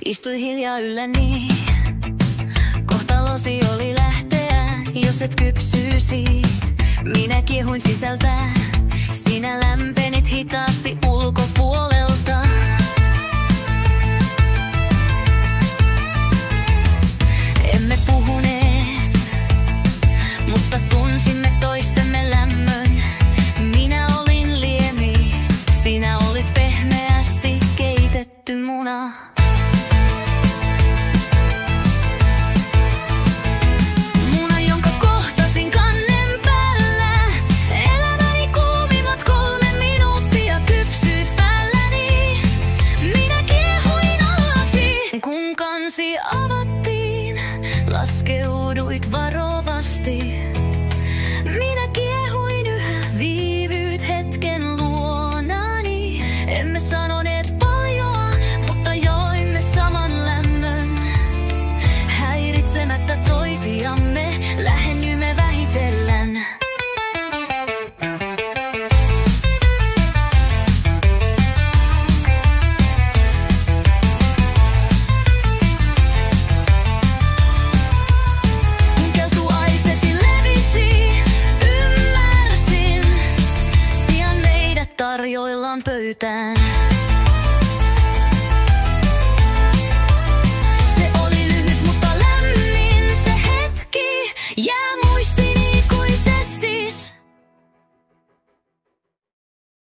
Istui hiljaa ylläni, kohtalosi oli lähteä, jos et kypsyisi. Minä kiehuin sisältä, sinä lämpenit hitaasti ulkopuolelta. Emme puhuneet, mutta tunsimme toistemme lämmön. Minä olin liemi, sinä olit pehmeästi keitetty muna. Muna, jonka kohtasin kannen päällä. Elämäni kuumimmat 3 minuuttia kypsyit päälläni. Minä kiehuin allasi, kun kansi avattiin. Laskeuduit varovasti. Minä kiehuin yhä, viivyyt hetken luonani. Emme sanoneet paljoa, mutta joimme saman lämmön. Häiritsemättä toisiamme, lähennymme vähitellen. Tarjoillaan pöytään.